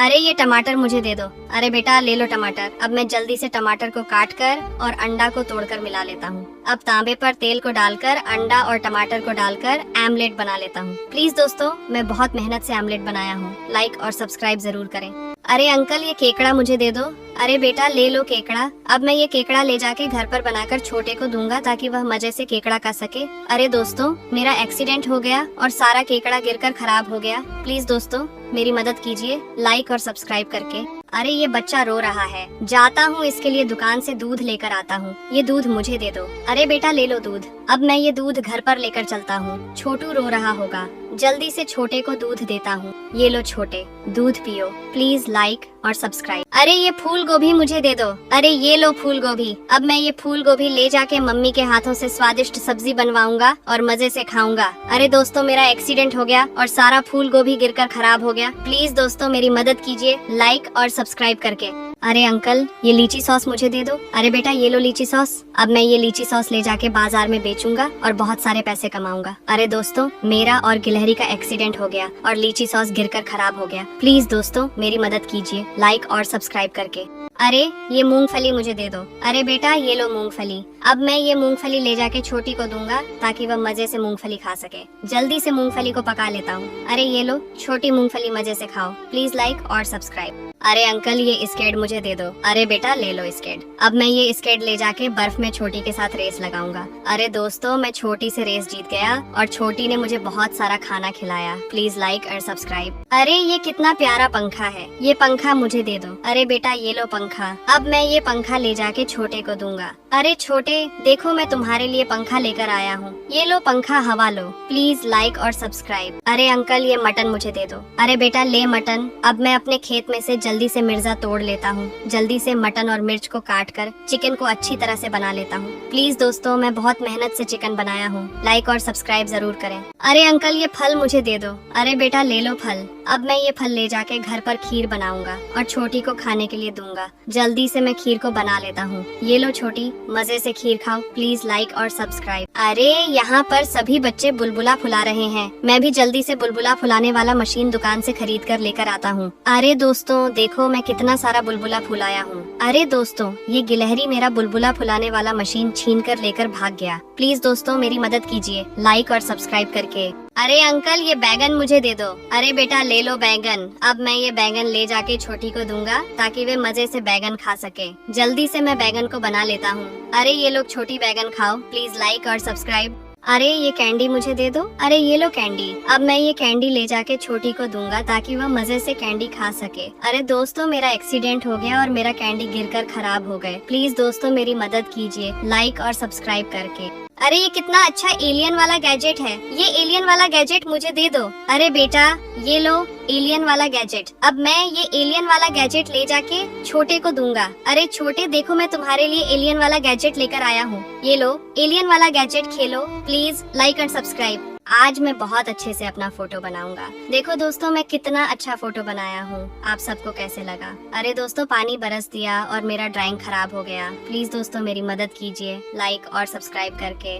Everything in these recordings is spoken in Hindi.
अरे ये टमाटर मुझे दे दो। अरे बेटा ले लो टमाटर। अब मैं जल्दी से टमाटर को काट कर और अंडा को तोड़कर मिला लेता हूँ। अब तांबे पर तेल को डालकर अंडा और टमाटर को डालकर आमलेट बना लेता हूँ। प्लीज दोस्तों, मैं बहुत मेहनत से आमलेट बनाया हूँ। लाइक और सब्सक्राइब जरूर करें। अरे अंकल ये केकड़ा मुझे दे दो। अरे बेटा ले लो केकड़ा। अब मैं ये केकड़ा ले जाके घर पर बनाकर छोटे को दूंगा ताकि वह मजे से केकड़ा खा सके। अरे दोस्तों, मेरा एक्सीडेंट हो गया और सारा केकड़ा गिरकर खराब हो गया। प्लीज दोस्तों मेरी मदद कीजिए लाइक और सब्सक्राइब करके। अरे ये बच्चा रो रहा है। जाता हूँ इसके लिए दुकान से दूध लेकर आता हूँ। ये दूध मुझे दे दो। अरे बेटा ले लो दूध। अब मैं ये दूध घर पर लेकर चलता हूँ। छोटू रो रहा होगा, जल्दी से छोटे को दूध देता हूँ। ये लो छोटे, दूध पियो। प्लीज लाइक और सब्सक्राइब। अरे ये फूल गोभी मुझे दे दो। अरे ये लो फूल गोभी। अब मैं ये फूल गोभी ले जाके मम्मी के हाथों से स्वादिष्ट सब्जी बनवाऊंगा और मजे से खाऊंगा। अरे दोस्तों मेरा एक्सीडेंट हो गया और सारा फूल गोभी गिरकर खराब हो गया। प्लीज दोस्तों मेरी मदद कीजिए लाइक और सब्सक्राइब करके। अरे अंकल ये लीची सॉस मुझे दे दो। अरे बेटा ये लो लीची सॉस। अब मैं ये लीची सॉस ले जाके बाजार में बेचूंगा और बहुत सारे पैसे कमाऊंगा। अरे दोस्तों मेरा और गिलहरी का एक्सीडेंट हो गया और लीची सॉस गिरकर खराब हो गया। प्लीज दोस्तों मेरी मदद कीजिए लाइक और सब्सक्राइब करके। अरे ये मूंगफली मुझे दे दो। अरे बेटा ये लो मूंगफली। अब मैं ये मूंगफली ले जाके छोटी को दूंगा ताकि वह मजे से मूंगफली खा सके। जल्दी से मूंगफली को पका लेता हूँ। अरे ये लो छोटी मूंगफली मजे से खाओ। प्लीज लाइक और सब्सक्राइब। अरे अंकल ये स्केट मुझे दे दो। अरे बेटा ले लो स्केट। अब मैं ये स्केट ले जाके बर्फ में छोटी के साथ रेस लगाऊंगा। अरे दोस्तों मैं छोटी से रेस जीत गया और छोटी ने मुझे बहुत सारा खाना खिलाया। प्लीज लाइक और सब्सक्राइब। अरे ये कितना प्यारा पंखा है। ये पंखा मुझे दे दो। अरे बेटा ये लो पंखा। अब मैं ये पंखा ले जाके छोटे को दूंगा। अरे छोटे देखो मैं तुम्हारे लिए पंखा लेकर आया हूँ। ये लो पंखा हवा लो। प्लीज लाइक और सब्सक्राइब। अरे अंकल ये मटन मुझे दे दो। अरे बेटा ले मटन। अब मैं अपने खेत में से जल्दी से मिर्चा तोड़ लेता हूँ। जल्दी से मटन और मिर्च को काट कर चिकन को अच्छी तरह से बना लेता हूँ। प्लीज दोस्तों मैं बहुत मेहनत से चिकन बनाया हूँ। लाइक और सब्सक्राइब जरूर करें। अरे अंकल ये फल मुझे दे दो। अरे बेटा ले लो फल। अब मैं ये फल ले जाके घर पर खीर बनाऊंगा और छोटी को खाने के लिए दूंगा। जल्दी से मैं खीर को बना लेता हूँ। ये लो छोटी मजे से खीर खाओ। प्लीज लाइक और सब्सक्राइब। अरे यहाँ पर सभी बच्चे बुलबुला फुला रहे हैं। मैं भी जल्दी से बुलबुला फुलाने वाला मशीन दुकान से खरीद कर लेकर आता हूँ। अरे दोस्तों देखो मैं कितना सारा बुलबुला फुलाया हूँ। अरे दोस्तों ये गिलहरी मेरा बुलबुला फुलाने वाला मशीन छीन कर लेकर भाग गया। प्लीज दोस्तों मेरी मदद कीजिए लाइक और सब्सक्राइब करके। अरे अंकल ये बैगन मुझे दे दो। अरे बेटा ले लो बैगन। अब मैं ये बैगन ले जाके छोटी को दूंगा ताकि वे मजे से बैगन खा सके। जल्दी से मैं बैगन को बना लेता हूँ। अरे ये लोग छोटी बैगन खाओ। प्लीज लाइक और सब्सक्राइब। अरे ये कैंडी मुझे दे दो। अरे ये लो कैंडी। अब मैं ये कैंडी ले जाके छोटी को दूंगा ताकि वह मजे से कैंडी खा सके। अरे दोस्तों मेरा एक्सीडेंट हो गया और मेरा कैंडी गिरकर खराब हो गए। प्लीज दोस्तों मेरी मदद कीजिए लाइक और सब्सक्राइब करके। अरे ये कितना अच्छा एलियन वाला गैजेट है। ये एलियन वाला गैजेट मुझे दे दो। अरे बेटा ये लो एलियन वाला गैजेट। अब मैं ये एलियन वाला गैजेट ले जाके छोटे को दूंगा। अरे छोटे देखो मैं तुम्हारे लिए एलियन वाला गैजेट लेकर आया हूँ। ये लो एलियन वाला gadget Khelo. Please like and subscribe. आज मैं बहुत अच्छे से अपना फोटो बनाऊंगा। देखो दोस्तों मैं कितना अच्छा फोटो बनाया हूँ। आप सबको कैसे लगा? अरे दोस्तों पानी बरस दिया और मेरा ड्राइंग खराब हो गया। प्लीज दोस्तों मेरी मदद कीजिए लाइक और सब्सक्राइब करके।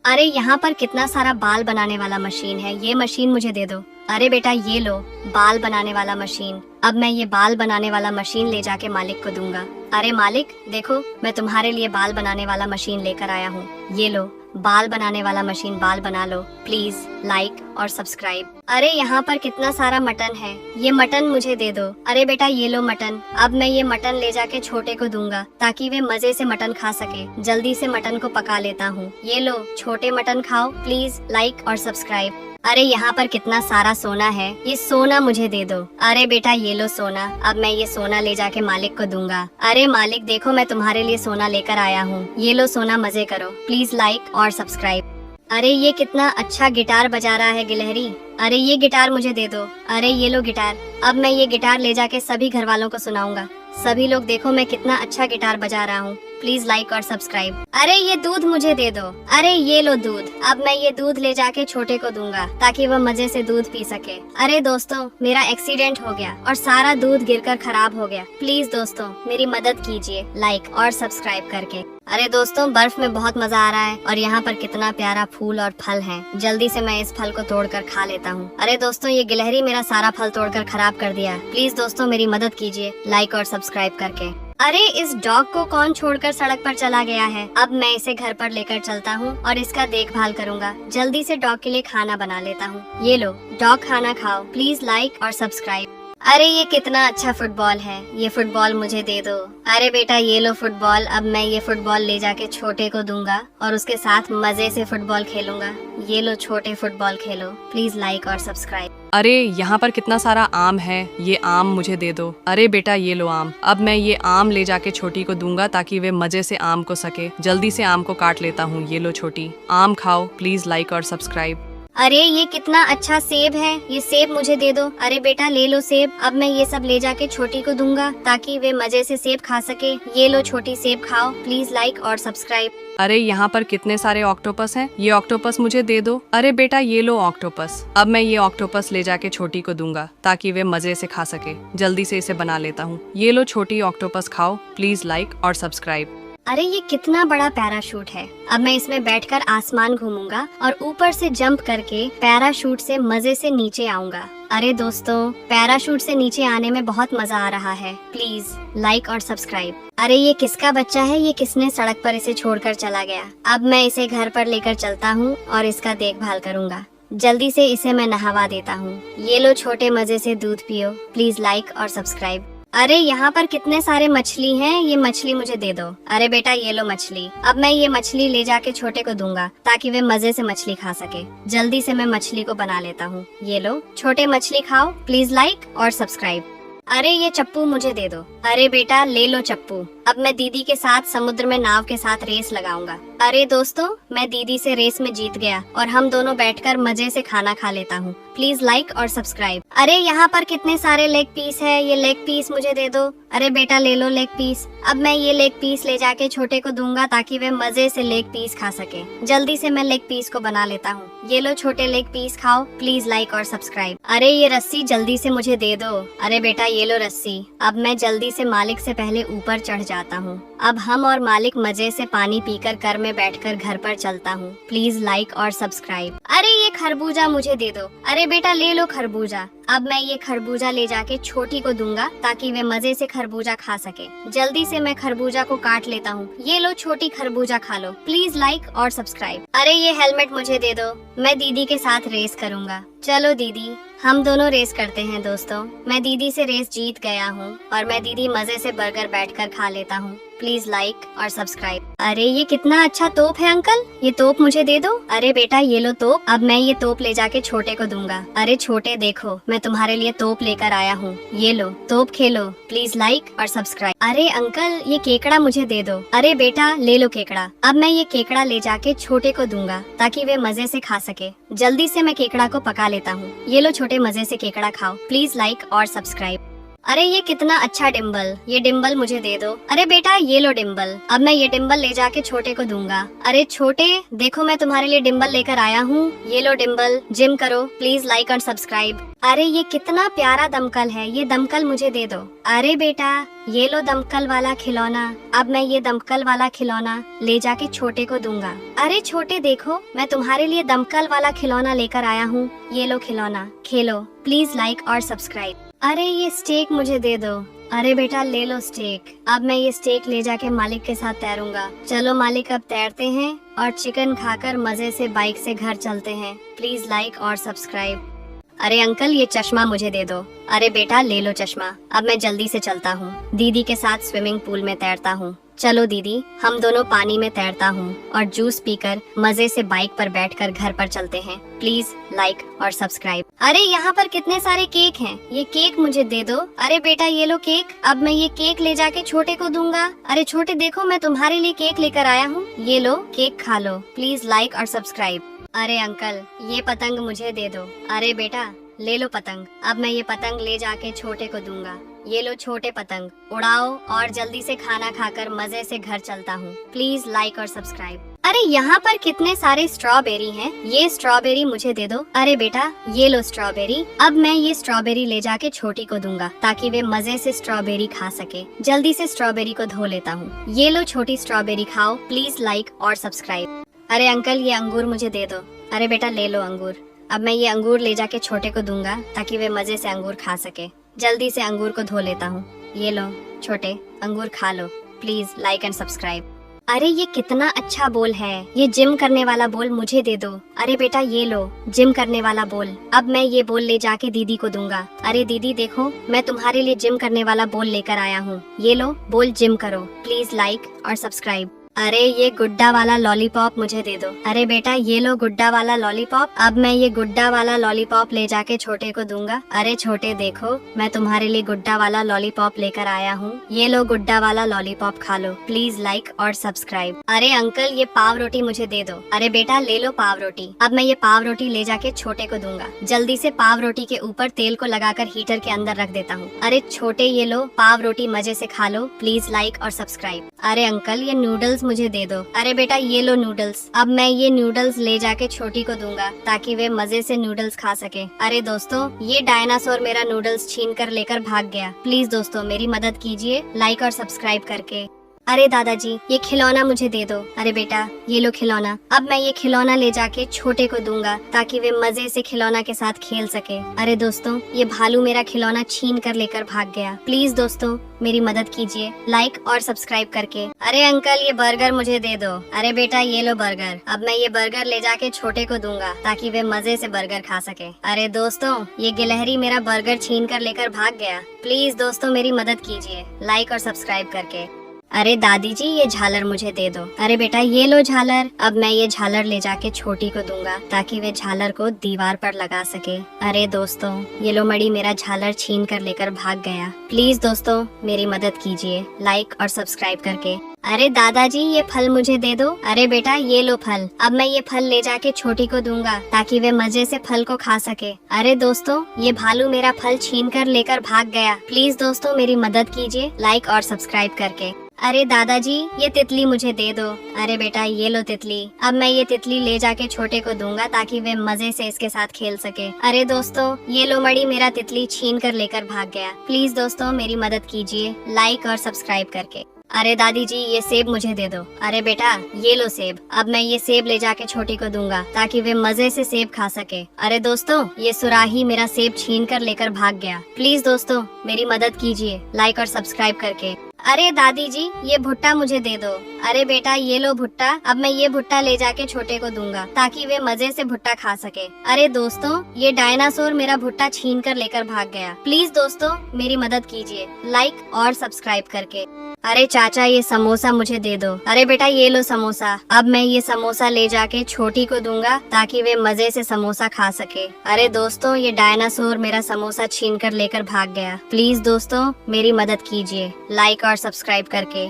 अरे यहाँ पर कितना सारा बाल बनाने वाला मशीन है। ये मशीन मुझे दे दो। अरे बेटा ये लो बाल बनाने वाला मशीन। अब मैं ये बाल बनाने वाला मशीन ले जाके मालिक को दूंगा। अरे मालिक देखो मैं तुम्हारे लिए बाल बनाने वाला मशीन लेकर आया हूँ। ये लो बाल बनाने वाला मशीन, बाल बना लो। प्लीज लाइक और सब्सक्राइब। अरे यहाँ पर कितना सारा मटन है। ये मटन मुझे दे दो। अरे बेटा ये लो मटन। अब मैं ये मटन ले जाके छोटे को दूंगा ताकि वे मजे से मटन खा सके। जल्दी से मटन को पका लेता हूँ। ये लो छोटे मटन खाओ। प्लीज लाइक और सब्सक्राइब। अरे यहाँ पर कितना सारा सोना है। ये सोना मुझे दे दो। अरे बेटा ये लो सोना। अब मैं ये सोना ले जाके मालिक को दूंगा। अरे मालिक देखो मैं तुम्हारे लिए सोना लेकर आया हूँ। ये लो सोना मजे करो। प्लीज लाइक और सब्सक्राइब। अरे ये कितना अच्छा गिटार बजा रहा है गिलहरी। अरे ये गिटार मुझे दे दो। अरे ये लो गिटार। अब मैं ये गिटार ले जाके सभी घर वालों को सुनाऊंगा। सभी लोग देखो मैं कितना अच्छा गिटार बजा रहा हूँ। प्लीज लाइक और सब्सक्राइब। अरे ये दूध मुझे दे दो। अरे ये लो दूध। अब मैं ये दूध ले जाके छोटे को दूंगा ताकि वह मजे से दूध पी सके। अरे दोस्तों, मेरा एक्सीडेंट हो गया और सारा दूध गिरकर खराब हो गया। प्लीज दोस्तों मेरी मदद कीजिए लाइक और सब्सक्राइब करके। अरे दोस्तों, बर्फ में बहुत मजा आ रहा है और यहाँ पर कितना प्यारा फूल और फल है। जल्दी से मैं इस फल को तोड़कर खा लेता हूँ। अरे दोस्तों, ये गिलहरी मेरा सारा फल तोड़कर खराब कर दिया। प्लीज दोस्तों मेरी मदद कीजिए लाइक और सब्सक्राइब करके। अरे इस डॉग को कौन छोड़कर सड़क पर चला गया है? अब मैं इसे घर पर लेकर चलता हूँ और इसका देखभाल करूँगा। जल्दी से डॉग के लिए खाना बना लेता हूँ। ये लो डॉग, खाना खाओ। प्लीज लाइक और सब्सक्राइब। अरे ये कितना अच्छा फुटबॉल है, ये फुटबॉल मुझे दे दो। अरे बेटा ये लो फुटबॉल। अब मैं ये फुटबॉल ले जाके छोटे को दूंगा और उसके साथ मजे से फुटबॉल खेलूंगा। ये लो छोटे, फुटबॉल खेलो। प्लीज लाइक और सब्सक्राइब। अरे यहाँ पर कितना सारा आम है, ये आम मुझे दे दो। अरे बेटा ये लो आम। अब मैं ये आम ले जाके छोटी को दूंगा ताकि वे मजे से आम को सके। जल्दी से आम को काट लेता हूँ। ये लो छोटी, आम खाओ। प्लीज लाइक और सब्सक्राइब। अरे ये कितना अच्छा सेब है, ये सेब मुझे दे दो। अरे बेटा ले लो सेब। अब मैं ये सब ले जाके छोटी को दूंगा ताकि वे मजे से सेब खा सके। ये लो छोटी, सेब खाओ। प्लीज लाइक और सब्सक्राइब। अरे यहाँ पर कितने सारे ऑक्टोपस हैं, ये ऑक्टोपस मुझे दे दो। अरे बेटा ये लो ऑक्टोपस। अब मैं ये ऑक्टोपस ले जाके छोटी को दूंगा ताकि वे मजे से खा सके। जल्दी से इसे बना लेता हूँ। ये लो छोटी ऑक्टोपस, खाओ। प्लीज लाइक और सब्सक्राइब। अरे ये कितना बड़ा पैराशूट है। अब मैं इसमें बैठकर आसमान घूमूंगा और ऊपर से जंप करके पैराशूट से मजे से नीचे आऊंगा। अरे दोस्तों, पैराशूट से नीचे आने में बहुत मजा आ रहा है। प्लीज लाइक और सब्सक्राइब। अरे ये किसका बच्चा है, ये किसने सड़क पर इसे छोड़कर चला गया? अब मैं इसे घर पर लेकर चलता हूँ और इसका देखभाल करूँगा। जल्दी से इसे मैं नहवा देता हूँ। ये लो छोटे, मजे से दूध पियो। प्लीज लाइक और सब्सक्राइब। अरे यहाँ पर कितने सारे मछली हैं, ये मछली मुझे दे दो। अरे बेटा ये लो मछली। अब मैं ये मछली ले जाके छोटे को दूंगा ताकि वे मजे से मछली खा सके। जल्दी से मैं मछली को बना लेता हूँ। ये लो छोटे, मछली खाओ। प्लीज लाइक और सब्सक्राइब। अरे ये चप्पू मुझे दे दो। अरे बेटा ले लो चप्पू। अब मैं दीदी के साथ समुद्र में नाव के साथ रेस लगाऊंगा। अरे दोस्तों, मैं दीदी से रेस में जीत गया और हम दोनों बैठकर मजे से खाना खा लेता हूँ। प्लीज लाइक और सब्सक्राइब। अरे यहाँ पर कितने सारे लेग पीस है, ये लेग पीस मुझे दे दो। अरे बेटा ले लो लेग पीस। अब मैं ये लेग पीस ले जाके छोटे को दूंगा ताकि वे मजे से लेग पीस खा सके। जल्दी से मैं लेग पीस को बना लेता हूँ। ये लो छोटे, लेग पीस खाओ। प्लीज लाइक और सब्सक्राइब। अरे ये रस्सी जल्दी से मुझे दे दो। अरे बेटा ये लो रस्सी। अब मैं जल्दी से मालिक से पहले ऊपर चढ़ जाता हूँ। अब हम और मालिक मजे से पानी पीकर कार में बैठकर घर पर चलता हूँ। प्लीज लाइक और सब्सक्राइब। अरे ये खरबूजा मुझे दे दो। अरे बेटा ले लो खरबूजा। अब मैं ये खरबूजा ले जाके छोटी को दूंगा ताकि वे मजे से खरबूजा खा सके। जल्दी से मैं खरबूजा को काट लेता हूँ। ये लो छोटी, खरबूजा खा लो। प्लीज लाइक और सब्सक्राइब। अरे ये हेलमेट मुझे दे दो, मैं दीदी के साथ रेस करूँगा। चलो दीदी, हम दोनों रेस करते हैं। दोस्तों, मैं दीदी से रेस जीत गया हूँ और मैं दीदी मजे से बर्गर बैठकर खा लेता हूँ। प्लीज लाइक और सब्सक्राइब। अरे ये कितना अच्छा तोप है अंकल, ये तोप मुझे दे दो। अरे बेटा ये लो तोप। अब मैं ये तोप ले जाके छोटे को दूंगा। अरे छोटे देखो, मैं तुम्हारे लिए तोप लेकर आया हूँ। ये लो तोप, खेलो। प्लीज लाइक और सब्सक्राइब। अरे अंकल ये केकड़ा मुझे दे दो। अरे बेटा ले लो केकड़ा। अब मैं ये केकड़ा ले जाके छोटे को दूंगा ताकि वे मजे से खा सके। जल्दी से मैं केकड़ा को पका लेता हूँ। ये लो छोटे, मजे से केकड़ा खाओ। प्लीज लाइक और सब्सक्राइब। अरे ये कितना अच्छा डिम्बल, ये डिम्बल मुझे दे दो। अरे बेटा ये लो डिम्बल। अब मैं ये डिम्बल ले जाके छोटे को दूंगा। अरे छोटे देखो, मैं तुम्हारे लिए डिम्बल लेकर आया हूँ। ये लो डिम्बल, जिम करो। प्लीज लाइक और सब्सक्राइब। अरे ये कितना प्यारा दमकल है, ये दमकल मुझे दे दो। अरे बेटा ये लो दमकल वाला खिलौना। अब मैं ये दमकल वाला खिलौना ले जाके छोटे को दूंगा। अरे छोटे देखो, मैं तुम्हारे लिए दमकल वाला खिलौना लेकर आया हूँ। ये लो खिलौना, खेलो। प्लीज लाइक और सब्सक्राइब। अरे ये स्टेक मुझे दे दो। अरे बेटा ले लो स्टेक। अब मैं ये स्टेक ले जाके मालिक के साथ तैरूंगा। चलो मालिक, अब तैरते हैं और चिकन खाकर मजे से बाइक से घर चलते हैं। प्लीज लाइक और सब्सक्राइब। अरे अंकल ये चश्मा मुझे दे दो। अरे बेटा ले लो चश्मा। अब मैं जल्दी से चलता हूँ, दीदी के साथ स्विमिंग पूल में तैरता हूँ। चलो दीदी, हम दोनों पानी में तैरता हूँ और जूस पीकर मजे से बाइक पर बैठकर घर पर चलते हैं। प्लीज लाइक और सब्सक्राइब। अरे यहाँ पर कितने सारे केक हैं, ये केक मुझे दे दो। अरे बेटा ये लो केक। अब मैं ये केक ले जाके छोटे को दूंगा। अरे छोटे देखो, मैं तुम्हारे लिए केक लेकर आया हूँ। ये लो केक, खा लो। प्लीज लाइक और सब्सक्राइब। अरे अंकल ये पतंग मुझे दे दो। अरे बेटा ले लो पतंग। अब मैं ये पतंग ले जाके छोटे को दूंगा। ये लो छोटे पतंग, उड़ाओ और जल्दी से खाना खाकर मजे से घर चलता हूँ। प्लीज लाइक और सब्सक्राइब। अरे यहाँ पर कितने सारे स्ट्रॉबेरी हैं। ये स्ट्रॉबेरी मुझे दे दो। अरे बेटा ये लो स्ट्रॉबेरी। अब मैं ये स्ट्रॉबेरी ले जाके छोटी को दूंगा ताकि वे मजे से स्ट्रॉबेरी खा सके। जल्दी से स्ट्रॉबेरी को धो लेता हूँ। ये लो छोटी स्ट्रॉबेरी खाओ। प्लीज लाइक और सब्सक्राइब। अरे अंकल ये अंगूर मुझे दे दो। अरे बेटा ले लो अंगूर। अब मैं ये अंगूर ले जाके छोटे को दूंगा ताकि वे मजे से अंगूर खा सके। जल्दी से अंगूर को धो लेता हूँ। ये लो छोटे अंगूर खा लो। Please like and subscribe. अरे ये कितना अच्छा बोल है। ये जिम करने वाला बोल मुझे दे दो। अरे बेटा ये लो जिम करने वाला बोल। अब मैं ये बोल ले जाके दीदी को दूंगा। अरे दीदी देखो मैं तुम्हारे लिए जिम करने वाला बोल लेकर आया हूँ। ये लो बोल जिम करो। प्लीज लाइक और सब्सक्राइब। अरे ये गुड्डा वाला लॉलीपॉप मुझे दे दो। अरे बेटा ये लो गुड्डा वाला लॉलीपॉप। अब मैं ये गुड्डा वाला लॉलीपॉप ले जाके छोटे को दूंगा। अरे छोटे देखो मैं तुम्हारे लिए गुड्डा वाला लॉलीपॉप लेकर आया हूँ। ये लो गुड्डा वाला लॉलीपॉप खा लो। प्लीज लाइक और सब्सक्राइब। अरे अंकल ये पाव रोटी मुझे दे दो। अरे बेटा ले लो पाव रोटी। अब मैं ये पाव रोटी ले जाके छोटे को दूंगा। जल्दी से पाव रोटी के ऊपर तेल को लगाकर हीटर के अंदर रख देता हूँ। अरे छोटे ये लो पाव रोटी मजे से खा लो। प्लीज लाइक और सब्सक्राइब। अरे अंकल ये नूडल्स मुझे दे दो। अरे बेटा ये लो नूडल्स। अब मैं ये नूडल्स ले जाके छोटी को दूंगा ताकि वे मजे से नूडल्स खा सके। अरे दोस्तों ये डायनासोर मेरा नूडल्स छीन कर लेकर भाग गया। प्लीज दोस्तों मेरी मदद कीजिए लाइक और सब्सक्राइब करके। अरे दादाजी ये खिलौना मुझे दे दो। अरे बेटा ये लो खिलौना। अब मैं ये खिलौना ले जाके छोटे को दूंगा ताकि वे मजे से खिलौना के साथ खेल सके। अरे दोस्तों ये भालू मेरा खिलौना छीन कर लेकर भाग गया। प्लीज दोस्तों मेरी मदद कीजिए लाइक और सब्सक्राइब करके। अरे अंकल ये बर्गर मुझे दे दो। अरे बेटा ये लो बर्गर। अब मैं ये बर्गर ले जाके छोटे को दूंगा ताकि वे मजे से बर्गर खा सके। अरे दोस्तों ये गिलहरी मेरा बर्गर छीन कर लेकर भाग गया। प्लीज दोस्तों मेरी मदद कीजिए लाइक और सब्सक्राइब करके। अरे दादी जी ये झालर मुझे दे दो। अरे बेटा ये लो झालर। अब मैं ये झालर ले जाके छोटी को दूंगा ताकि वे झालर को दीवार पर लगा सके। अरे दोस्तों ये लो मड़ी मेरा झालर छीन कर लेकर भाग गया। प्लीज दोस्तों मेरी मदद कीजिए लाइक और सब्सक्राइब करके। अरे दादाजी ये फल मुझे दे दो। अरे बेटा ये लो फल। अब मैं ये फल ले जाके छोटी को दूंगा ताकि वे मजे से फल को खा सके। अरे दोस्तों ये भालू मेरा फल छीन कर लेकर भाग गया। प्लीज दोस्तों मेरी मदद कीजिए लाइक और सब्सक्राइब करके। अरे दादाजी ये तितली मुझे दे दो। अरे बेटा ये लो तितली। अब मैं ये तितली ले जाके छोटे को दूंगा ताकि वे मजे से इसके साथ खेल सके। अरे दोस्तों ये लो मड़ी मेरा तितली छीन कर लेकर भाग गया। प्लीज दोस्तों मेरी मदद कीजिए लाइक और सब्सक्राइब करके। अरे दादी जी ये सेब मुझे दे दो। अरे बेटा ये लो सेब। अब मैं ये सेब ले जाके छोटी को दूंगा ताकि वे मजे से सेब खा सके। अरे दोस्तों ये सुराही मेरा सेब छीन कर लेकर भाग गया। प्लीज दोस्तों मेरी मदद कीजिए लाइक और सब्सक्राइब करके। अरे दादी जी ये भुट्टा मुझे दे दो। अरे बेटा ये लो भुट्टा। अब मैं ये भुट्टा ले जाके छोटे को दूंगा ताकि वे मजे से भुट्टा खा सके। अरे दोस्तों ये डायनासोर मेरा भुट्टा छीन कर लेकर भाग गया। प्लीज दोस्तों मेरी मदद कीजिए लाइक और सब्सक्राइब करके। अरे चाचा ये समोसा मुझे दे दो। अरे बेटा ये लो समोसा। अब मैं ये समोसा ले जाके छोटी को दूंगा ताकि वे मजे से समोसा खा सके। अरे दोस्तों ये डायनासोर मेरा समोसा छीन कर लेकर भाग गया। प्लीज दोस्तों मेरी मदद कीजिए लाइक और सब्सक्राइब करके।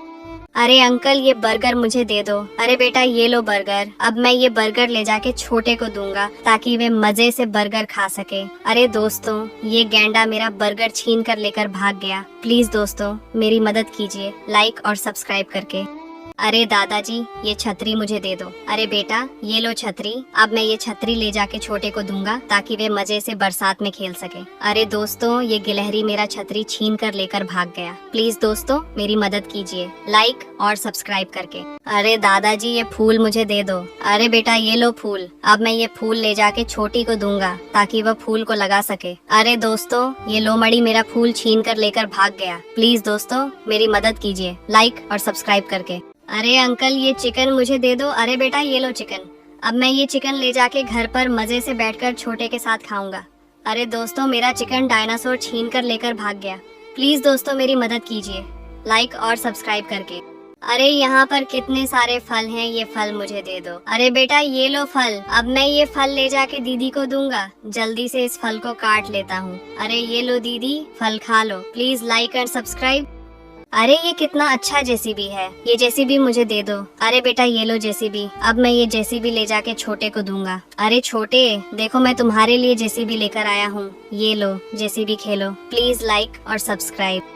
अरे अंकल ये बर्गर मुझे दे दो। अरे बेटा ये लो बर्गर। अब मैं ये बर्गर ले जाके छोटे को दूंगा ताकि वे मजे से बर्गर खा सके। अरे दोस्तों ये गैंडा मेरा बर्गर छीन कर लेकर भाग गया। प्लीज दोस्तों मेरी मदद कीजिए लाइक और सब्सक्राइब करके। अरे दादाजी ये छतरी मुझे दे दो। अरे बेटा ये लो छतरी। अब मैं ये छतरी ले जाके छोटे को दूंगा ताकि वे मजे से बरसात में खेल सके। अरे दोस्तों ये गिलहरी मेरा छतरी छीन कर लेकर भाग गया। प्लीज दोस्तों मेरी मदद कीजिए लाइक और सब्सक्राइब करके। अरे दादाजी ये फूल मुझे दे दो। अरे बेटा ये लो फूल। अब मैं ये फूल ले जाके छोटी को दूंगा ताकि वह फूल को लगा सके। अरे दोस्तों ये लोमड़ी मेरा फूल छीन कर लेकर भाग गया। प्लीज दोस्तों मेरी मदद कीजिए लाइक और सब्सक्राइब करके। अरे अंकल ये चिकन मुझे दे दो। अरे बेटा ये लो चिकन। अब मैं ये चिकन ले जाके घर पर मजे से बैठकर छोटे के साथ खाऊंगा। अरे दोस्तों मेरा चिकन डायनासोर छीन कर लेकर भाग गया। प्लीज दोस्तों मेरी मदद कीजिए लाइक और सब्सक्राइब करके। अरे यहाँ पर कितने सारे फल हैं, ये फल मुझे दे दो। अरे बेटा ये लो फल। अब मैं ये फल ले जाके दीदी को दूंगा। जल्दी से इस फल को काट लेता हूँ। अरे ये लो दीदी फल खा लो। Please like and subscribe. अरे ये कितना अच्छा जेसीबी है, ये जेसीबी मुझे दे दो। अरे बेटा ये लो जेसीबी, अब मैं ये जेसीबी ले जाके छोटे को दूंगा। अरे छोटे देखो मैं तुम्हारे लिए जेसीबी लेकर आया हूँ, ये लो जेसीबी खेलो। प्लीज लाइक और सब्सक्राइब।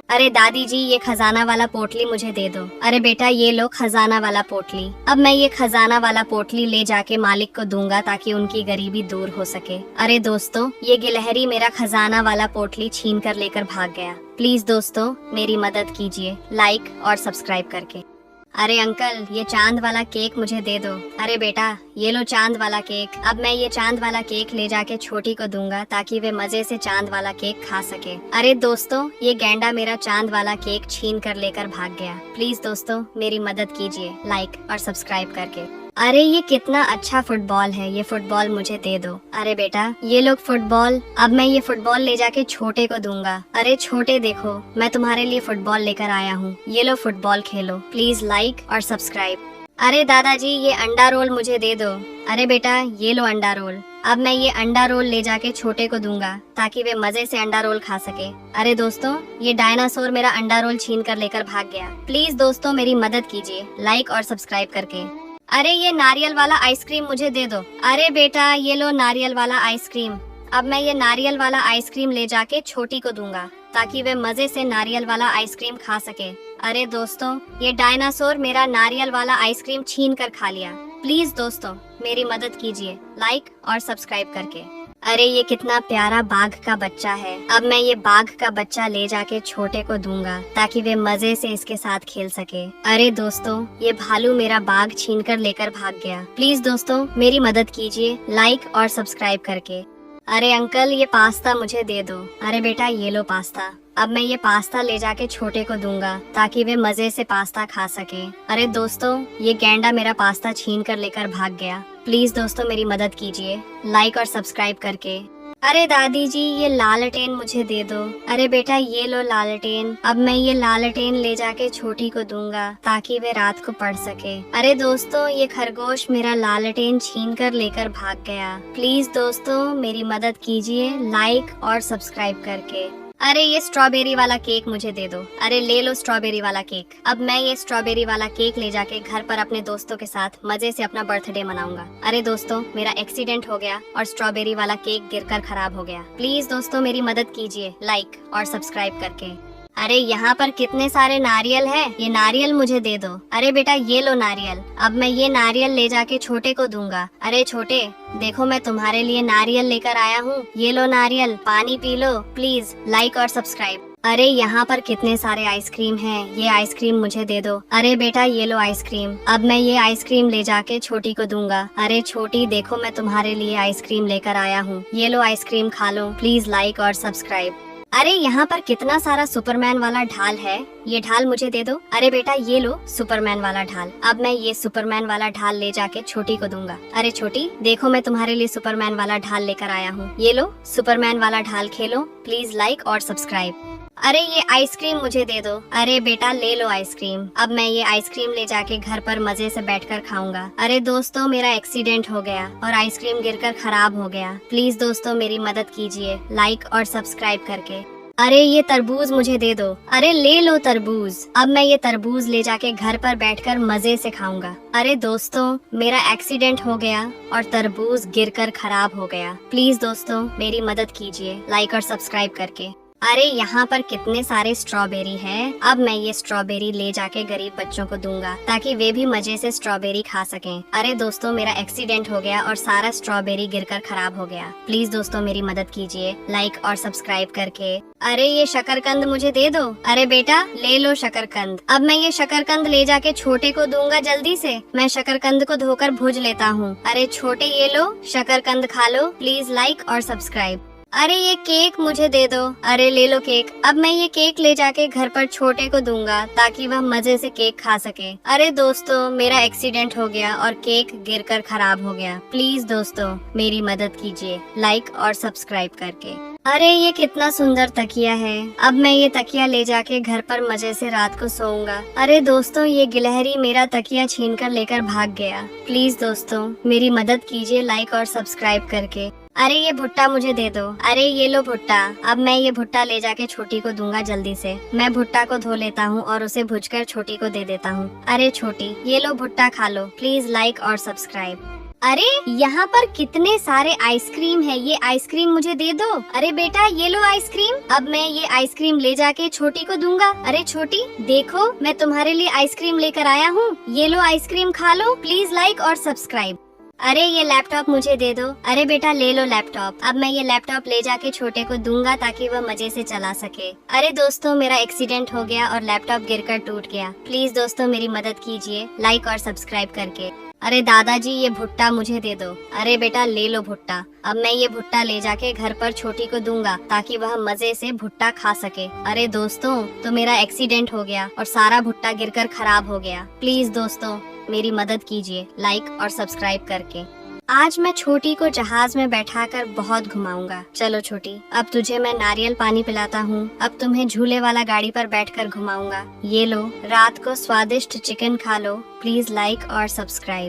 अरे दादी जी ये खजाना वाला पोटली मुझे दे दो। अरे बेटा ये लो खजाना वाला पोटली। अब मैं ये खजाना वाला पोटली ले जाके मालिक को दूंगा ताकि उनकी गरीबी दूर हो सके। अरे दोस्तों ये गिलहरी मेरा खजाना वाला पोटली छीन कर लेकर भाग गया। प्लीज दोस्तों मेरी मदद कीजिए लाइक और सब्सक्राइब करके। अरे अंकल ये चांद वाला केक मुझे दे दो। अरे बेटा ये लो चांद वाला केक। अब मैं ये चांद वाला केक ले जाके छोटी को दूंगा ताकि वे मजे से चांद वाला केक खा सके। अरे दोस्तों ये गैंडा मेरा चांद वाला केक छीन कर लेकर भाग गया। प्लीज दोस्तों मेरी मदद कीजिए लाइक और सब्सक्राइब करके। अरे ये कितना अच्छा फुटबॉल है, ये फुटबॉल मुझे दे दो। अरे बेटा ये लो फुटबॉल। अब मैं ये फुटबॉल ले जाके छोटे को दूंगा। अरे छोटे देखो मैं तुम्हारे लिए फुटबॉल लेकर आया हूँ, ये लो फुटबॉल खेलो। प्लीज लाइक और सब्सक्राइब। अरे दादाजी ये अंडा रोल मुझे दे दो। अरे बेटा ये लो अंडा रोल। अब मैं ये अंडा रोल ले जाके छोटे को दूंगा ताकि वे मजे से अंडा रोल खा सके। अरे दोस्तों ये डायनासोर मेरा अंडा रोल छीन कर लेकर भाग गया। प्लीज दोस्तों मेरी मदद कीजिए लाइक और सब्सक्राइब करके। अरे ये नारियल वाला आइसक्रीम मुझे दे दो। अरे बेटा ये लो नारियल वाला आइसक्रीम। अब मैं ये नारियल वाला आइसक्रीम ले जाके छोटी को दूंगा ताकि वे मजे से नारियल वाला आइसक्रीम खा सके। अरे दोस्तों ये डायनासोर मेरा नारियल वाला आइसक्रीम छीन कर खा लिया। प्लीज दोस्तों मेरी मदद कीजिए लाइक और सब्सक्राइब करके। अरे ये कितना प्यारा बाघ का बच्चा है। अब मैं ये बाघ का बच्चा ले जाके छोटे को दूंगा ताकि वे मजे से इसके साथ खेल सके। अरे दोस्तों ये भालू मेरा बाघ छीन कर लेकर भाग गया। प्लीज दोस्तों मेरी मदद कीजिए लाइक और सब्सक्राइब करके। अरे अंकल ये पास्ता मुझे दे दो। अरे बेटा ये लो पास्ता। अब मैं ये पास्ता ले जाके छोटे को दूंगा ताकि वे मजे से पास्ता खा सके। अरे दोस्तों ये गैंडा मेरा पास्ता छीन कर लेकर भाग गया। प्लीज दोस्तों मेरी मदद कीजिए लाइक और सब्सक्राइब करके। अरे दादी जी ये लालटेन मुझे दे दो। अरे बेटा ये लो लालटेन। अब मैं ये लालटेन ले जाके छोटी को दूंगा ताकि वे रात को पढ़ सके। अरे दोस्तों ये खरगोश मेरा लालटेन छीन कर लेकर भाग गया। प्लीज दोस्तों मेरी मदद कीजिए लाइक और सब्सक्राइब करके। अरे ये स्ट्रॉबेरी वाला केक मुझे दे दो। अरे ले लो स्ट्रॉबेरी वाला केक। अब मैं ये स्ट्रॉबेरी वाला केक ले जाके घर पर अपने दोस्तों के साथ मजे से अपना बर्थडे मनाऊंगा। अरे दोस्तों मेरा एक्सीडेंट हो गया और स्ट्रॉबेरी वाला केक गिरकर खराब हो गया। प्लीज दोस्तों मेरी मदद कीजिए लाइक और सब्सक्राइब करके। अरे यहाँ पर कितने सारे नारियल है, ये नारियल मुझे दे दो। अरे बेटा ये लो नारियल। अब मैं ये नारियल ले जाके छोटे को दूंगा। अरे छोटे देखो मैं तुम्हारे लिए नारियल लेकर आया हूँ, ये लो नारियल, पानी पी लो। प्लीज लाइक और सब्सक्राइब। अरे यहाँ पर कितने सारे आइसक्रीम हैं, ये आइसक्रीम मुझे दे दो। अरे बेटा ये लो आइसक्रीम। अब मैं ये आइसक्रीम ले जाके छोटी को दूंगा। अरे छोटी देखो मैं तुम्हारे लिए आइसक्रीम लेकर आया हूँ, ये लो आइसक्रीम खा लो। प्लीज लाइक और सब्सक्राइब। अरे यहाँ पर कितना सारा सुपरमैन वाला ढाल है, ये ढाल मुझे दे दो। अरे बेटा ये लो सुपरमैन वाला ढाल। अब मैं ये सुपरमैन वाला ढाल ले जाके छोटी को दूंगा। अरे छोटी देखो मैं तुम्हारे लिए सुपरमैन वाला ढाल लेकर आया हूँ, ये लो सुपरमैन वाला ढाल खेलो। प्लीज लाइक और सब्सक्राइब। अरे ये आइसक्रीम मुझे दे दो। अरे बेटा ले लो आइसक्रीम। अब मैं ये आइसक्रीम ले जाके घर पर मजे से बैठकर खाऊंगा। अरे दोस्तों मेरा एक्सीडेंट हो गया और आइसक्रीम गिरकर खराब हो गया। प्लीज दोस्तों मेरी मदद कीजिए लाइक और सब्सक्राइब करके। अरे ये तरबूज मुझे दे दो। अरे ले लो तरबूज। अब मैं ये तरबूज ले जाके घर पर बैठकर मजे से खाऊंगा। अरे दोस्तों मेरा एक्सीडेंट हो गया और तरबूज गिरकर खराब हो गया। प्लीज दोस्तों मेरी मदद कीजिए लाइक और सब्सक्राइब करके। अरे यहाँ पर कितने सारे स्ट्रॉबेरी हैं। अब मैं ये स्ट्रॉबेरी ले जाके गरीब बच्चों को दूंगा ताकि वे भी मजे से स्ट्रॉबेरी खा सकें। अरे दोस्तों मेरा एक्सीडेंट हो गया और सारा स्ट्रॉबेरी गिरकर खराब हो गया। प्लीज दोस्तों मेरी मदद कीजिए लाइक और सब्सक्राइब करके। अरे ये शकरकंद मुझे दे दो। अरे बेटा ले लो शकरकंद। अब मैं ये शकरकंद ले जाके छोटे को दूंगा। जल्दी से मैं शकरकंद को धोकर भूज लेता हूँ। अरे छोटे ये लो शकरकंद खा लो। प्लीज लाइक और सब्सक्राइब। अरे ये केक मुझे दे दो। अरे ले लो केक। अब मैं ये केक ले जाके घर पर छोटे को दूंगा ताकि वह मजे से केक खा सके। अरे दोस्तों मेरा एक्सीडेंट हो गया और केक गिरकर खराब हो गया। प्लीज दोस्तों मेरी मदद कीजिए लाइक और सब्सक्राइब करके। अरे ये कितना सुंदर तकिया है। अब मैं ये तकिया ले जाके घर पर मजे से रात को सोऊंगा। अरे दोस्तों ये गिलहरी मेरा तकिया छीन कर लेकर भाग गया। प्लीज दोस्तों मेरी मदद कीजिए लाइक और सब्सक्राइब करके। अरे ये भुट्टा मुझे दे दो। अरे ये लो भुट्टा। अब मैं ये भुट्टा ले जाके छोटी को दूंगा जल्दी से। मैं भुट्टा को धो लेता हूँ और उसे भुजकर छोटी को दे देता हूँ। अरे छोटी, ये लो भुट्टा खा लो। प्लीज लाइक और सब्सक्राइब। अरे यहाँ पर कितने सारे आइसक्रीम है, ये आइसक्रीम मुझे दे दो। अरे बेटा ये लो आइसक्रीम। अब मैं ये आइसक्रीम ले जाके छोटी को दूंगा। अरे छोटी देखो, मैं तुम्हारे लिए आइसक्रीम लेकर आया हूँ। ये लो आइसक्रीम खा लो। प्लीज लाइक और सब्सक्राइब। अरे ये लैपटॉप मुझे दे दो। अरे बेटा ले लो लैपटॉप। अब मैं ये लैपटॉप ले जाके छोटे को दूंगा ताकि वह मजे से चला सके। अरे दोस्तों मेरा एक्सीडेंट हो गया और लैपटॉप गिरकर टूट गया। प्लीज दोस्तों मेरी मदद कीजिए लाइक और सब्सक्राइब करके। अरे दादाजी ये भुट्टा मुझे दे दो। अरे बेटा ले लो भुट्टा। अब मैं ये भुट्टा ले जाके घर पर छोटी को दूंगा ताकि वह मजे से भुट्टा खा सके। अरे दोस्तों तो मेरा एक्सीडेंट हो गया और सारा भुट्टा गिरकर खराब हो गया। प्लीज दोस्तों मेरी मदद कीजिए लाइक और सब्सक्राइब करके। आज मैं छोटी को जहाज में बैठाकर बहुत घुमाऊंगा। चलो छोटी, अब तुझे मैं नारियल पानी पिलाता हूँ। अब तुम्हें झूले वाला गाड़ी पर बैठकर घुमाऊंगा। ये लो, रात को स्वादिष्ट चिकन खा लो। प्लीज लाइक और सब्सक्राइब।